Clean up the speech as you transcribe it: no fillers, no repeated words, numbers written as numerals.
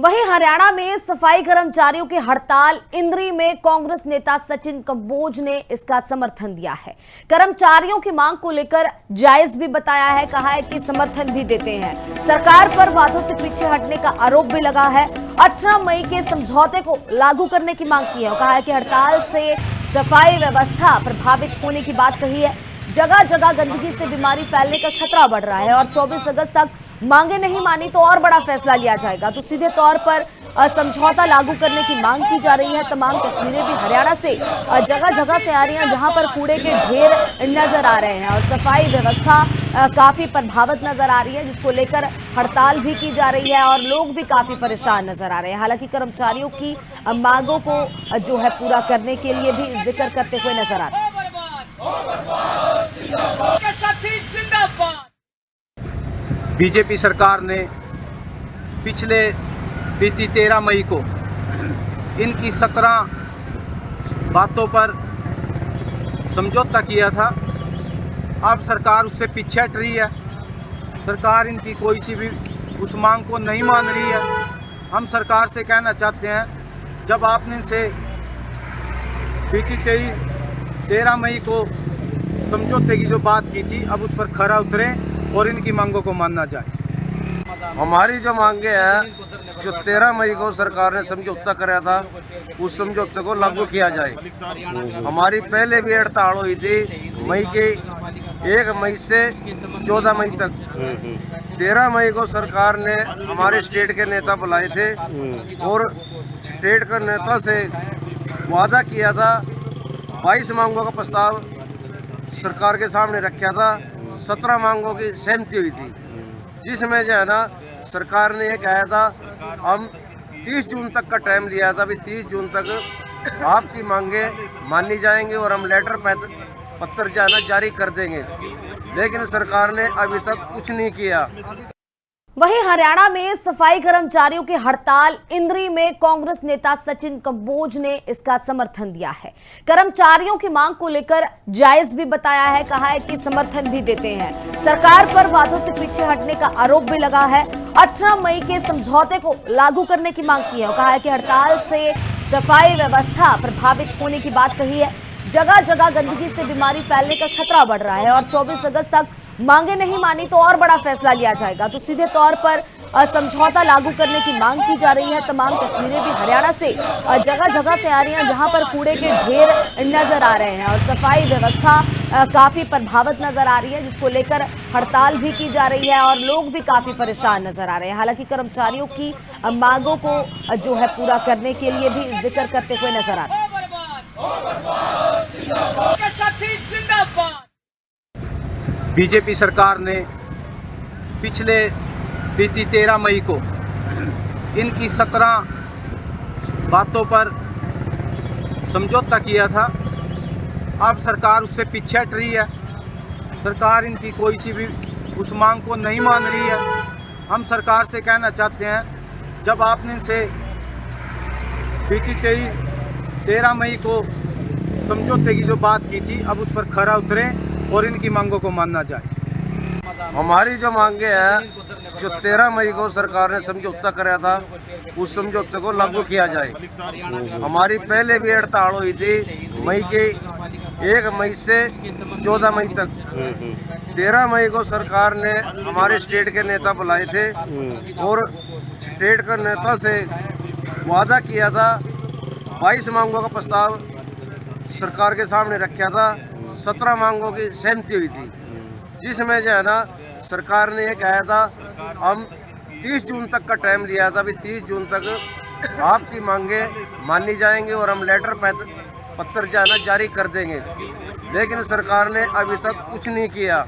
वहीं हरियाणा में सफाई कर्मचारियों की हड़ताल। इंद्री में कांग्रेस नेता सचिन कंबोज ने इसका समर्थन दिया है। कर्मचारियों की मांग को लेकर जायज भी बताया है, कहा है कि समर्थन भी देते हैं। सरकार पर वादों से पीछे हटने का आरोप भी लगा है। 18 मई के समझौते को लागू करने की मांग की है और कहा है कि हड़ताल से सफाई व्यवस्था प्रभावित होने की बात कही है। जगह जगह गंदगी से बीमारी फैलने का खतरा बढ़ रहा है और 24 अगस्त तक मांगे नहीं मानी तो और बड़ा फैसला लिया जाएगा। तो सीधे तौर पर समझौता लागू करने की मांग की जा रही है। तमाम तस्वीरें भी हरियाणा से जगह जगह से आ रही हैं, जहां पर कूड़े के ढेर नजर आ रहे हैं और सफाई व्यवस्था काफी प्रभावित नजर आ रही है, जिसको लेकर हड़ताल भी की जा रही है और लोग भी काफी परेशान नजर आ रहे हैं। हालांकि कर्मचारियों की मांगों को जो है पूरा करने के लिए भी जिक्र करते हुए नजर आ रहे हैं। बीजेपी सरकार ने बीती 13 मई को इनकी 17 बातों पर समझौता किया था। अब सरकार उससे पीछे हट रही है। सरकार इनकी कोई सी भी उस मांग को नहीं मान रही है। हम सरकार से कहना चाहते हैं, जब आपने इनसे बीती 13 मई को समझौते की जो बात की थी, अब उस पर खरा उतरें और इनकी मांगों को मानना जाए। हमारी जो मांगे हैं, जो 13 मई को सरकार ने समझौता कराया था, उस समझौते को लागू किया जाए। हमारी पहले भी हड़ताल हुई थी, मई के 1 मई से 14 मई तक। 13 मई को सरकार ने हमारे स्टेट के नेता बुलाए थे और स्टेट के नेता से वादा किया था। 22 मांगों का प्रस्ताव सरकार के सामने रखा था। 17 मांगों की सहमति हुई थी, जिसमें जो है ना सरकार ने ये कहा था, हम 30 जून तक का टाइम लिया था। अभी 30 जून तक आपकी मांगे मानी जाएंगी और हम लेटर पत्र जो है ना जारी कर देंगे, लेकिन सरकार ने अभी तक कुछ नहीं किया। वहीं हरियाणा में सफाई कर्मचारियों की हड़ताल। इंद्री में कांग्रेस नेता सचिन कंबोज ने इसका समर्थन दिया है। कर्मचारियों की मांग को लेकर जायज भी बताया है, कहा है कि समर्थन भी देते हैं। सरकार पर वादों से पीछे हटने का आरोप भी लगा है। 18 मई के समझौते को लागू करने की मांग की है और कहा है कि हड़ताल से सफाई व्यवस्था प्रभावित होने की बात कही है। जगह जगह गंदगी से बीमारी फैलने का खतरा बढ़ रहा है और 24 अगस्त तक मांगे नहीं मानी तो और बड़ा फैसला लिया जाएगा। तो सीधे तौर पर समझौता लागू करने की मांग की जा रही है। तमाम तस्वीरें भी हरियाणा से जगह जगह से आ रही हैं, जहां पर कूड़े के ढेर नजर आ रहे हैं और सफाई व्यवस्था काफी प्रभावित नजर आ रही है, जिसको लेकर हड़ताल भी की जा रही है और लोग भी काफी परेशान नजर आ रहे हैं। हालांकि कर्मचारियों की मांगों को जो है पूरा करने के लिए भी जिक्र करते हुए नजर आ रहे हैं। बीजेपी सरकार ने बीती 13 मई को इनकी 17 बातों पर समझौता किया था। अब सरकार उससे पीछे हट रही है। सरकार इनकी कोई सी भी उस मांग को नहीं मान रही है। हम सरकार से कहना चाहते हैं, जब आपने इनसे बीती 13 मई को समझौते की जो बात की थी, अब उस पर खरा उतरें और इनकी मांगों को मानना जाए। हमारी जो मांगे हैं, जो 13 मई को सरकार ने समझौता कराया था, उस समझौते को लागू किया जाए। हमारी पहले भी हड़ताल हुई थी, मई के 1 मई से 14 मई तक। 13 मई को सरकार ने हमारे स्टेट के नेता बुलाए थे और स्टेट के नेता से वादा किया था। 22 मांगों का प्रस्ताव सरकार के सामने रखा था। 17 मांगों की सहमति हुई थी, जिसमें जो है ना सरकार ने ये कहा था, हम 30 जून तक का टाइम लिया था। अभी 30 जून तक आपकी मांगे मानी जाएंगी और हम लेटर पत्र जो है ना जारी कर देंगे, लेकिन सरकार ने अभी तक कुछ नहीं किया।